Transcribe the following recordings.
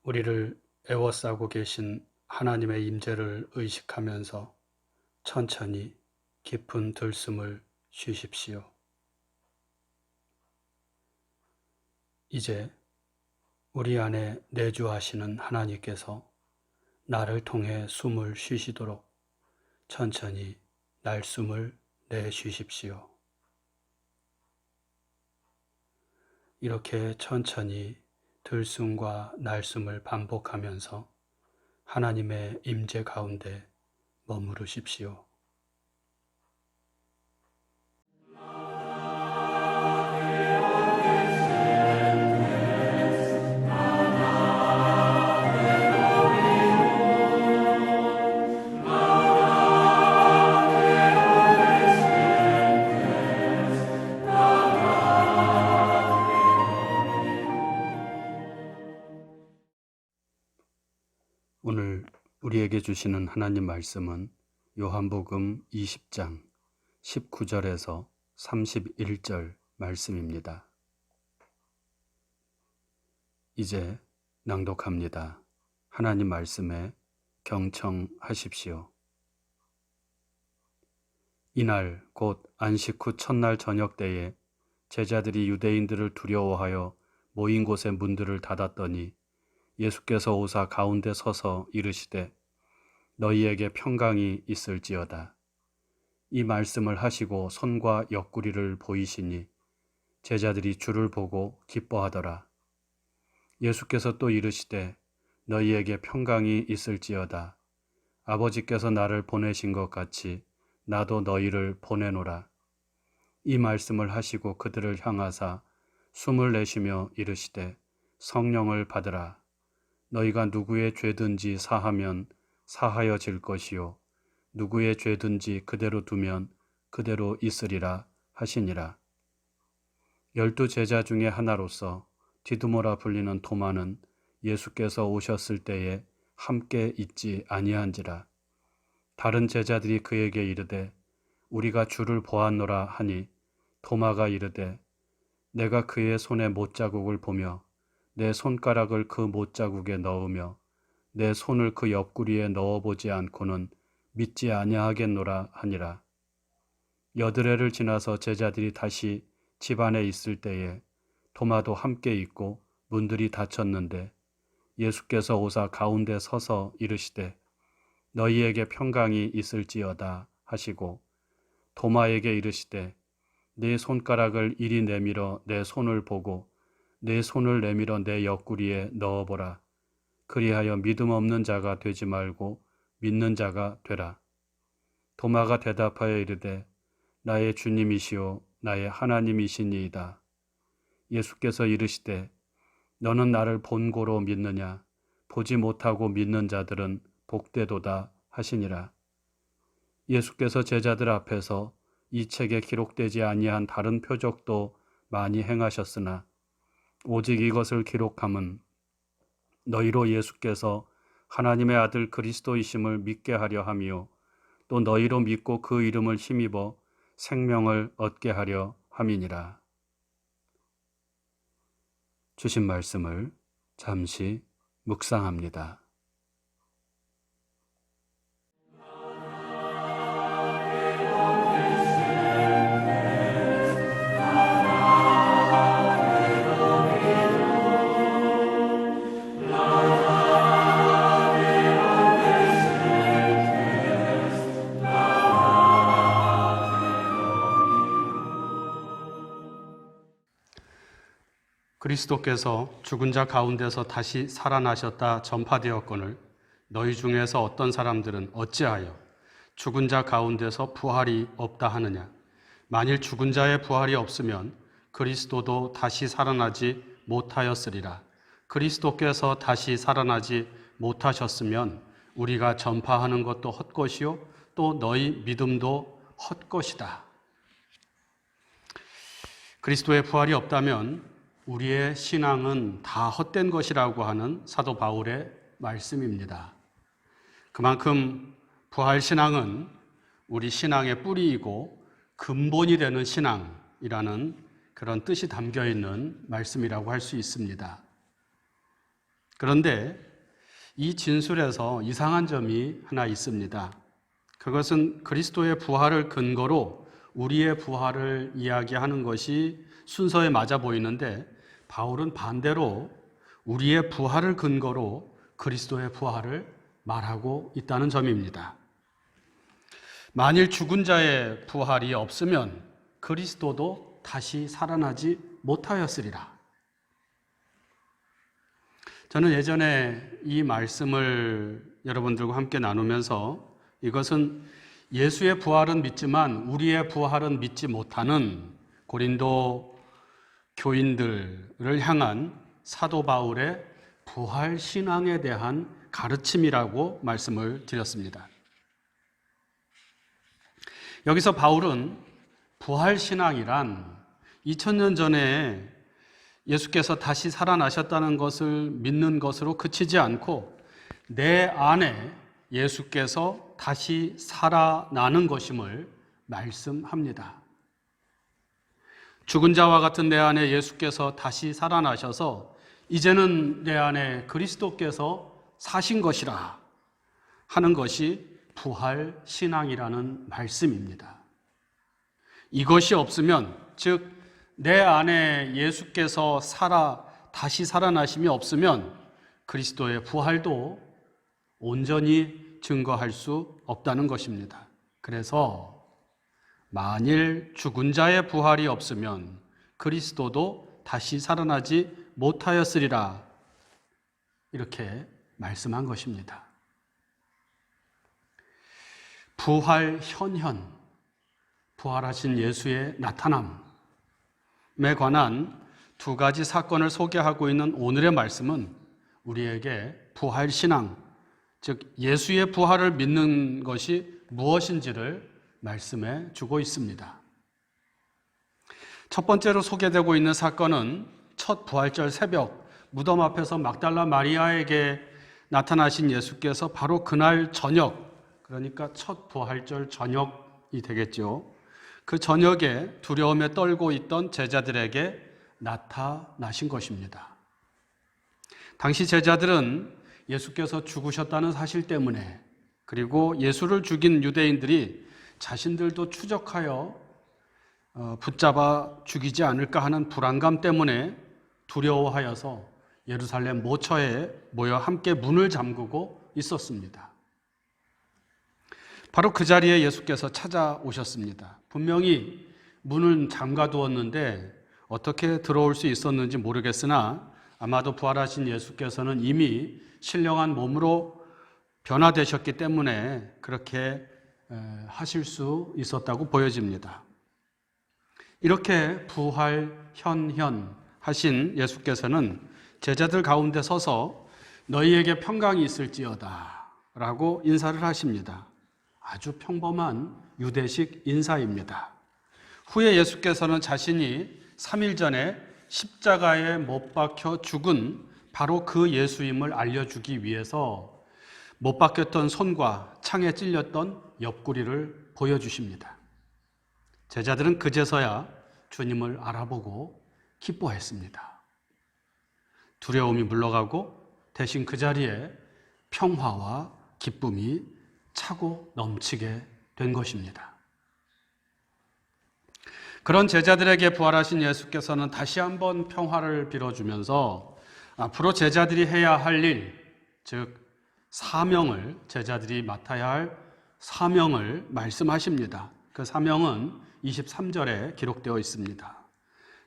우리를 애워싸고 계신 하나님의 임재를 의식하면서 천천히 깊은 들숨을 쉬십시오. 이제 우리 안에 내주하시는 하나님께서 나를 통해 숨을 쉬시도록 천천히 날숨을 내쉬십시오. 이렇게 천천히 들숨과 날숨을 반복하면서 하나님의 임재 가운데 머무르십시오. 오늘 우리에게 주시는 하나님 말씀은 요한복음 20장 19절에서 31절 말씀입니다. 이제 낭독합니다. 하나님 말씀에 경청하십시오. 이날 곧 안식 후 첫날 저녁 때에 제자들이 유대인들을 두려워하여 모인 곳의 문들을 닫았더니 예수께서 오사 가운데 서서 이르시되 너희에게 평강이 있을지어다. 이 말씀을 하시고 손과 옆구리를 보이시니 제자들이 주를 보고 기뻐하더라. 예수께서 또 이르시되 너희에게 평강이 있을지어다. 아버지께서 나를 보내신 것 같이 나도 너희를 보내노라. 이 말씀을 하시고 그들을 향하사 숨을 내쉬며 이르시되 성령을 받으라. 너희가 누구의 죄든지 사하면 사하여질 것이요 누구의 죄든지 그대로 두면 그대로 있으리라 하시니라. 12 제자 중에 하나로서 디두모라 불리는 도마는 예수께서 오셨을 때에 함께 있지 아니한지라. 다른 제자들이 그에게 이르되 우리가 주를 보았노라 하니 도마가 이르되 내가 그의 손에 못자국을 보며 내 손가락을 그 못자국에 넣으며 내 손을 그 옆구리에 넣어보지 않고는 믿지 아니하겠노라 하니라. 여드레를 지나서 제자들이 다시 집 안에 있을 때에 도마도 함께 있고 문들이 닫혔는데 예수께서 오사 가운데 서서 이르시되 너희에게 평강이 있을지어다 하시고 도마에게 이르시되 네 손가락을 이리 내밀어 내 손을 보고 내 손을 내밀어 내 옆구리에 넣어보라. 그리하여 믿음 없는 자가 되지 말고 믿는 자가 되라. 도마가 대답하여 이르되 나의 주님이시오 나의 하나님이시니이다. 예수께서 이르시되 너는 나를 본고로 믿느냐? 보지 못하고 믿는 자들은 복되도다 하시니라. 예수께서 제자들 앞에서 이 책에 기록되지 아니한 다른 표적도 많이 행하셨으나 오직 이것을 기록함은 너희로 예수께서 하나님의 아들 그리스도이심을 믿게 하려 함이요 또 너희로 믿고 그 이름을 힘입어 생명을 얻게 하려 함이니라. 주신 말씀을 잠시 묵상합니다. 그리스도께서 죽은 자 가운데서 다시 살아나셨다 전파되었거늘 너희 중에서 어떤 사람들은 어찌하여 죽은 자 가운데서 부활이 없다 하느냐. 만일 죽은 자의 부활이 없으면 그리스도도 다시 살아나지 못하였으리라. 그리스도께서 다시 살아나지 못하셨으면 우리가 전파하는 것도 헛것이요 또 너희 믿음도 헛것이다. 그리스도의 부활이 없다면 우리의 신앙은 다 헛된 것이라고 하는 사도 바울의 말씀입니다. 그만큼 부활신앙은 우리 신앙의 뿌리이고 근본이 되는 신앙이라는 그런 뜻이 담겨 있는 말씀이라고 할 수 있습니다. 그런데 이 진술에서 이상한 점이 하나 있습니다. 그것은 그리스도의 부활을 근거로 우리의 부활을 이야기하는 것이 순서에 맞아 보이는데 바울은 반대로 우리의 부활을 근거로 그리스도의 부활을 말하고 있다는 점입니다. 만일 죽은 자의 부활이 없으면 그리스도도 다시 살아나지 못하였으리라. 저는 예전에 이 말씀을 여러분들과 함께 나누면서 이것은 예수의 부활은 믿지만 우리의 부활은 믿지 못하는 고린도 교인들을 향한 사도 바울의 부활 신앙에 대한 가르침이라고 말씀을 드렸습니다. 여기서 바울은 부활 신앙이란 2000년 전에 예수께서 다시 살아나셨다는 것을 믿는 것으로 그치지 않고 내 안에 예수께서 다시 살아나는 것임을 말씀합니다. 죽은 자와 같은 내 안에 예수께서 다시 살아나셔서 이제는 내 안에 그리스도께서 사신 것이라 하는 것이 부활 신앙이라는 말씀입니다. 이것이 없으면, 즉 내 안에 예수께서 다시 살아나심이 없으면 그리스도의 부활도 온전히 증거할 수 없다는 것입니다. 그래서 만일 죽은 자의 부활이 없으면 그리스도도 다시 살아나지 못하였으리라, 이렇게 말씀한 것입니다. 부활 현현, 부활하신 예수의 나타남에 관한 두 가지 사건을 소개하고 있는 오늘의 말씀은 우리에게 부활 신앙, 즉 예수의 부활을 믿는 것이 무엇인지를 말씀해 주고 있습니다. 첫 번째로 소개되고 있는 사건은 첫 부활절 새벽 무덤 앞에서 막달라 마리아에게 나타나신 예수께서 바로 그날 저녁, 그러니까 첫 부활절 저녁이 되겠죠. 그 저녁에 두려움에 떨고 있던 제자들에게 나타나신 것입니다. 당시 제자들은 예수께서 죽으셨다는 사실 때문에, 그리고 예수를 죽인 유대인들이 자신들도 추적하여 붙잡아 죽이지 않을까 하는 불안감 때문에 두려워하여서 예루살렘 모처에 모여 함께 문을 잠그고 있었습니다. 바로 그 자리에 예수께서 찾아오셨습니다. 분명히 문은 잠가두었는데 어떻게 들어올 수 있었는지 모르겠으나 아마도 부활하신 예수께서는 이미 신령한 몸으로 변화되셨기 때문에 그렇게 하실 수 있었다고 보여집니다. 이렇게 부활 현현 하신 예수께서는 제자들 가운데 서서 너희에게 평강이 있을지어다 라고 인사를 하십니다. 아주 평범한 유대식 인사입니다. 후에 예수께서는 자신이 3일 전에 십자가에 못 박혀 죽은 바로 그 예수임을 알려주기 위해서 못 박혔던 손과 창에 찔렸던 옆구리를 보여주십니다. 제자들은 그제서야 주님을 알아보고 기뻐했습니다. 두려움이 물러가고 대신 그 자리에 평화와 기쁨이 차고 넘치게 된 것입니다. 그런 제자들에게 부활하신 예수께서는 다시 한번 평화를 빌어주면서 앞으로 제자들이 해야 할 일, 즉 사명을, 제자들이 맡아야 할 사명을 말씀하십니다. 그 사명은 23절에 기록되어 있습니다.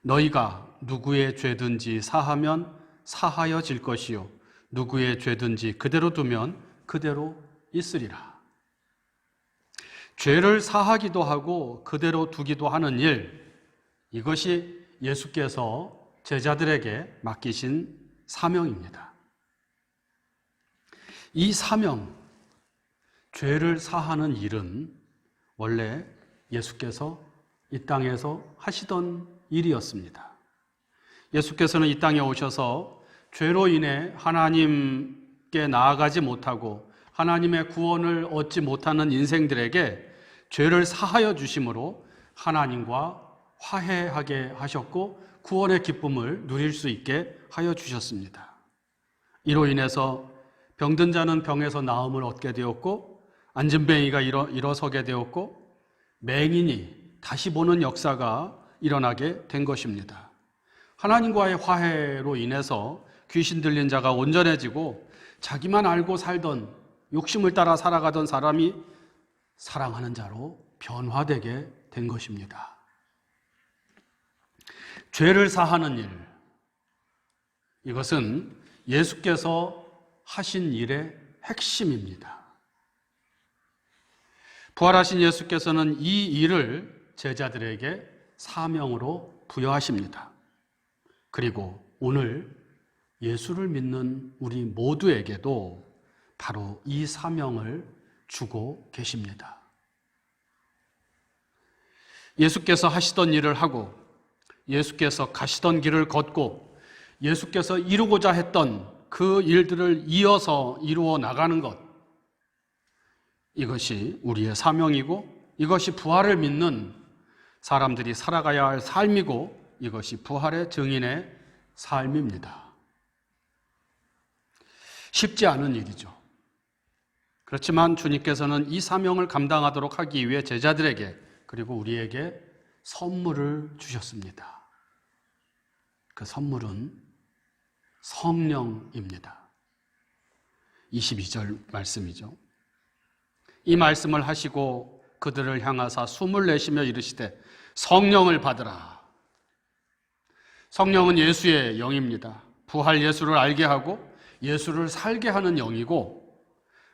너희가 누구의 죄든지 사하면 사하여질 것이요 누구의 죄든지 그대로 두면 그대로 있으리라. 죄를 사하기도 하고 그대로 두기도 하는 일, 이것이 예수께서 제자들에게 맡기신 사명입니다. 이 사명, 죄를 사하는 일은 원래 예수께서 이 땅에서 하시던 일이었습니다. 예수께서는 이 땅에 오셔서 죄로 인해 하나님께 나아가지 못하고 하나님의 구원을 얻지 못하는 인생들에게 죄를 사하여 주심으로 하나님과 화해하게 하셨고 구원의 기쁨을 누릴 수 있게 하여 주셨습니다. 이로 인해서 병든 자는 병에서 나음을 얻게 되었고 앉은뱅이가 일어서게 되었고 맹인이 다시 보는 역사가 일어나게 된 것입니다. 하나님과의 화해로 인해서 귀신 들린 자가 온전해지고 자기만 알고 살던 욕심을 따라 살아가던 사람이 사랑하는 자로 변화되게 된 것입니다. 죄를 사하는 일, 이것은 예수께서 하신 일의 핵심입니다. 부활하신 예수께서는 이 일을 제자들에게 사명으로 부여하십니다. 그리고 오늘 예수를 믿는 우리 모두에게도 바로 이 사명을 주고 계십니다. 예수께서 하시던 일을 하고 예수께서 가시던 길을 걷고 예수께서 이루고자 했던 그 일들을 이어서 이루어 나가는 것, 이것이 우리의 사명이고 이것이 부활을 믿는 사람들이 살아가야 할 삶이고 이것이 부활의 증인의 삶입니다. 쉽지 않은 일이죠. 그렇지만 주님께서는 이 사명을 감당하도록 하기 위해 제자들에게 그리고 우리에게 선물을 주셨습니다. 그 선물은 성령입니다. 22절 말씀이죠. 이 말씀을 하시고 그들을 향하사 숨을 내쉬며 이르시되 성령을 받으라. 성령은 예수의 영입니다. 부활 예수를 알게 하고 예수를 살게 하는 영이고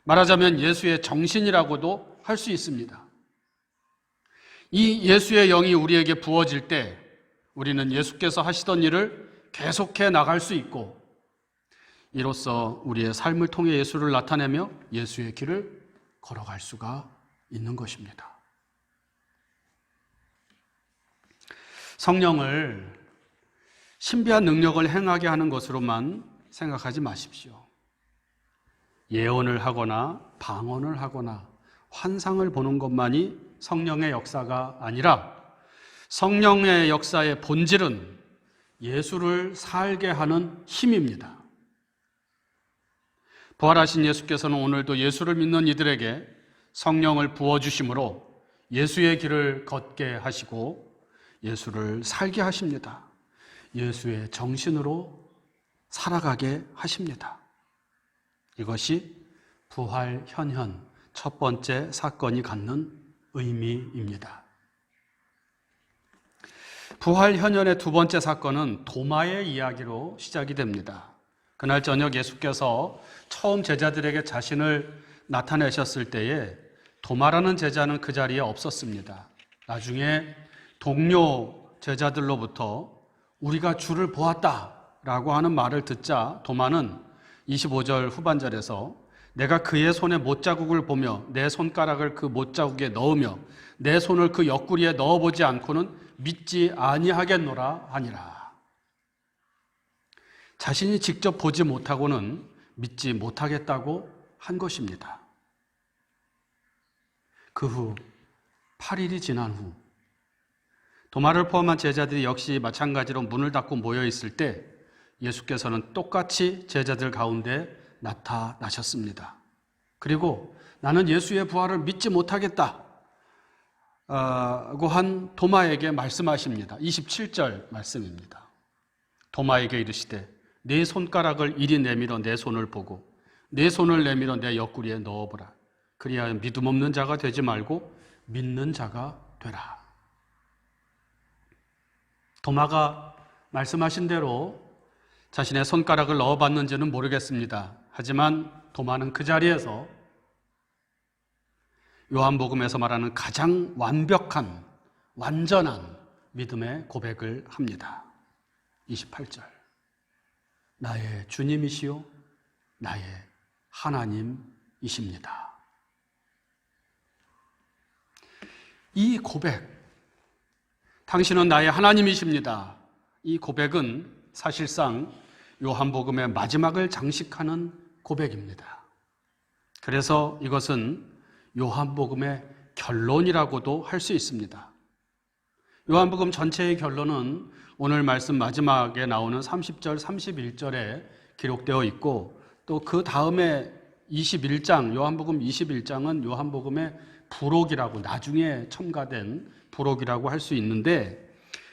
말하자면 예수의 정신이라고도 할 수 있습니다. 이 예수의 영이 우리에게 부어질 때 우리는 예수께서 하시던 일을 계속해 나갈 수 있고 이로써 우리의 삶을 통해 예수를 나타내며 예수의 길을 걸어갈 수가 있는 것입니다. 성령을 신비한 능력을 행하게 하는 것으로만 생각하지 마십시오. 예언을 하거나 방언을 하거나 환상을 보는 것만이 성령의 역사가 아니라 성령의 역사의 본질은 예수를 살게 하는 힘입니다. 부활하신 예수께서는 오늘도 예수를 믿는 이들에게 성령을 부어주심으로 예수의 길을 걷게 하시고 예수를 살게 하십니다. 예수의 정신으로 살아가게 하십니다. 이것이 부활 현현 첫 번째 사건이 갖는 의미입니다. 부활 현현의 두 번째 사건은 도마의 이야기로 시작이 됩니다. 그날 저녁 예수께서 처음 제자들에게 자신을 나타내셨을 때에 도마라는 제자는 그 자리에 없었습니다. 나중에 동료 제자들로부터 우리가 주를 보았다라고 하는 말을 듣자 도마는 25절 후반절에서 내가 그의 손에 못자국을 보며 내 손가락을 그 못자국에 넣으며 내 손을 그 옆구리에 넣어보지 않고는 믿지 아니하겠노라 하니라. 자신이 직접 보지 못하고는 믿지 못하겠다고 한 것입니다. 그 후 8일이 지난 후 도마를 포함한 제자들이 역시 마찬가지로 문을 닫고 모여 있을 때 예수께서는 똑같이 제자들 가운데 나타나셨습니다. 그리고 나는 예수의 부활을 믿지 못하겠다 고 한 도마에게 말씀하십니다. 27절 말씀입니다. 도마에게 이르시되 네 손가락을 이리 내밀어 내 손을 보고 내 손을 내밀어 내 옆구리에 넣어보라. 그리하여 믿음 없는 자가 되지 말고 믿는 자가 되라. 도마가 말씀하신 대로 자신의 손가락을 넣어봤는지는 모르겠습니다. 하지만 도마는 그 자리에서 요한복음에서 말하는 가장 완벽한, 완전한 믿음의 고백을 합니다. 28절. 나의 주님이시요, 나의 하나님이십니다. 이 고백, 당신은 나의 하나님이십니다. 이 고백은 사실상 요한복음의 마지막을 장식하는 고백입니다. 그래서 이것은 요한복음의 결론이라고도 할 수 있습니다. 요한복음 전체의 결론은 오늘 말씀 마지막에 나오는 30절, 31절에 기록되어 있고 또 그 다음에 21장, 요한복음 21장은 요한복음의 부록이라고, 나중에 첨가된 부록이라고 할 수 있는데,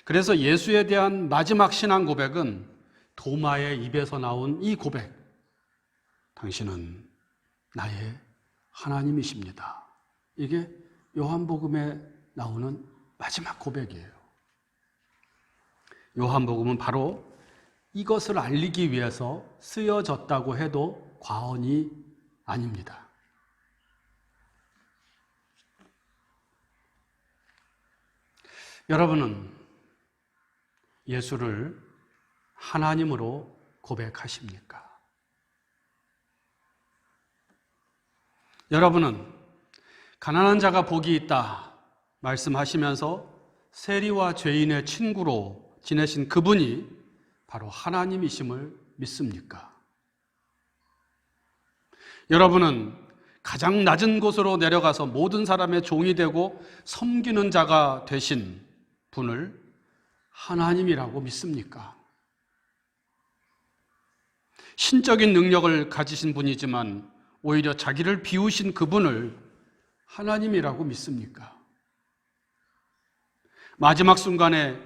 그래서 예수에 대한 마지막 신앙 고백은 도마의 입에서 나온 이 고백. 당신은 나의 하나님이십니다. 이게 요한복음에 나오는 마지막 고백이에요. 요한복음은 바로 이것을 알리기 위해서 쓰여졌다고 해도 과언이 아닙니다. 여러분은 예수를 하나님으로 고백하십니까? 여러분은 가난한 자가 복이 있다 말씀하시면서 세리와 죄인의 친구로 지내신 그분이 바로 하나님이심을 믿습니까? 여러분은 가장 낮은 곳으로 내려가서 모든 사람의 종이 되고 섬기는 자가 되신 분을 하나님이라고 믿습니까? 신적인 능력을 가지신 분이지만 오히려 자기를 비우신 그분을 하나님이라고 믿습니까? 마지막 순간에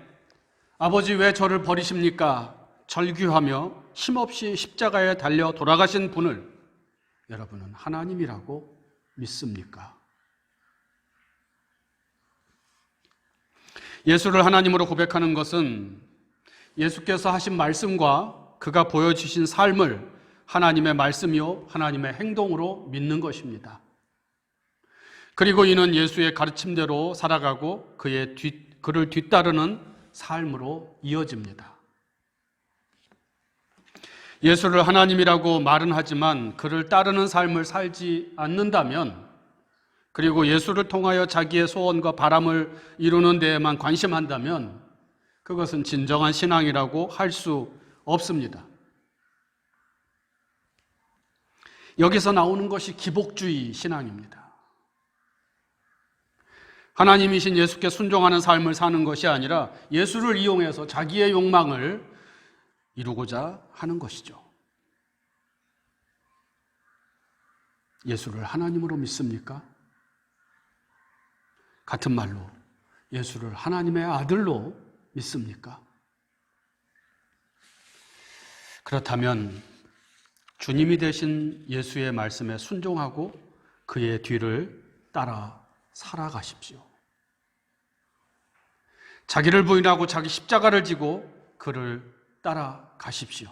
아버지 왜 저를 버리십니까? 절규하며 힘없이 십자가에 달려 돌아가신 분을 여러분은 하나님이라고 믿습니까? 예수를 하나님으로 고백하는 것은 예수께서 하신 말씀과 그가 보여주신 삶을 하나님의 말씀이요 하나님의 행동으로 믿는 것입니다. 그리고 이는 예수의 가르침대로 살아가고 그를 뒤따르는 삶으로 이어집니다. 예수를 하나님이라고 말은 하지만 그를 따르는 삶을 살지 않는다면, 그리고 예수를 통하여 자기의 소원과 바람을 이루는 데에만 관심한다면 그것은 진정한 신앙이라고 할 수 없습니다. 여기서 나오는 것이 기복주의 신앙입니다. 하나님이신 예수께 순종하는 삶을 사는 것이 아니라 예수를 이용해서 자기의 욕망을 이루고자 하는 것이죠. 예수를 하나님으로 믿습니까? 같은 말로 예수를 하나님의 아들로 믿습니까? 그렇다면 주님이 되신 예수의 말씀에 순종하고 그의 뒤를 따라 살아가십시오. 자기를 부인하고 자기 십자가를 지고 그를 따라가십시오.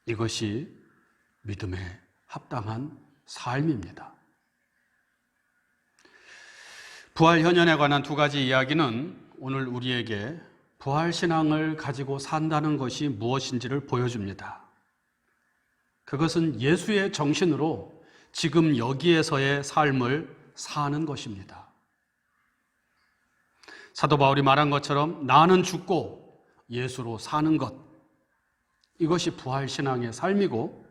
이것이 믿음에 합당한 삶입니다. 부활 현현에 관한 두 가지 이야기는 오늘 우리에게 부활 신앙을 가지고 산다는 것이 무엇인지를 보여줍니다. 그것은 예수의 정신으로 지금 여기에서의 삶을 사는 것입니다. 사도 바울이 말한 것처럼 나는 죽고 예수로 사는 것, 이것이 부활 신앙의 삶이고,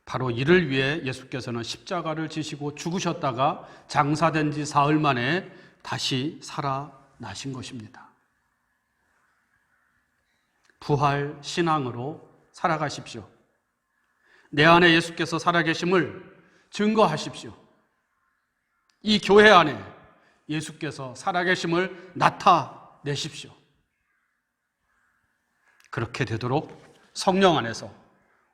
바로 이를 위해 예수께서는 십자가를 지시고 죽으셨다가 장사된 지 사흘 만에 다시 살아나신 것입니다. 부활 신앙으로 살아가십시오. 내 안에 예수께서 살아계심을 증거하십시오. 이 교회 안에 예수께서 살아계심을 나타내십시오. 그렇게 되도록 성령 안에서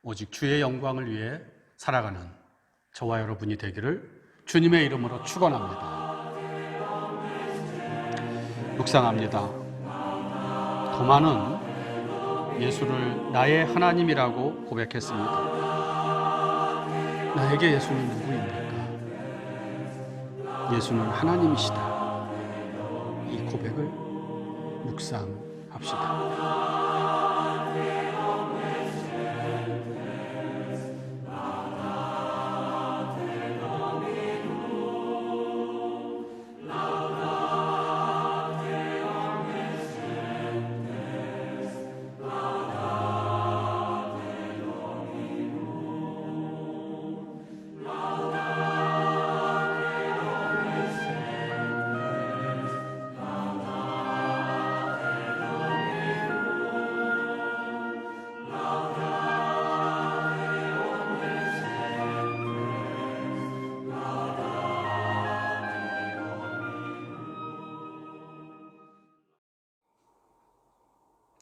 오직 주의 영광을 위해 살아가는 저와 여러분이 되기를 주님의 이름으로 축원합니다. 묵상합니다. 도마는 예수를 나의 하나님이라고 고백했습니다. 나에게 예수는 누구입니까? 예수는 하나님이시다. 이 고백을 묵상합시다.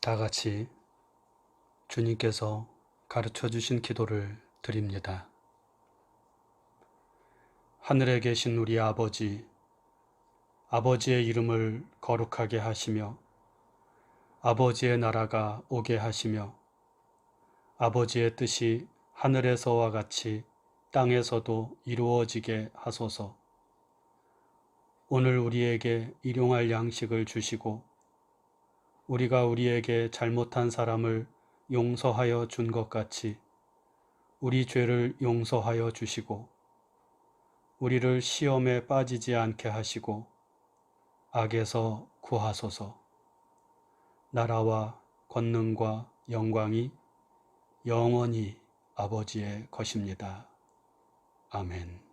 다 같이 주님께서 가르쳐 주신 기도를 드립니다. 하늘에 계신 우리 아버지, 아버지의 이름을 거룩하게 하시며 아버지의 나라가 오게 하시며 아버지의 뜻이 하늘에서와 같이 땅에서도 이루어지게 하소서. 오늘 우리에게 일용할 양식을 주시고 우리가 우리에게 잘못한 사람을 용서하여 준 것 같이 우리 죄를 용서하여 주시고 우리를 시험에 빠지지 않게 하시고 악에서 구하소서. 나라와 권능과 영광이 영원히 아버지의 것입니다. 아멘.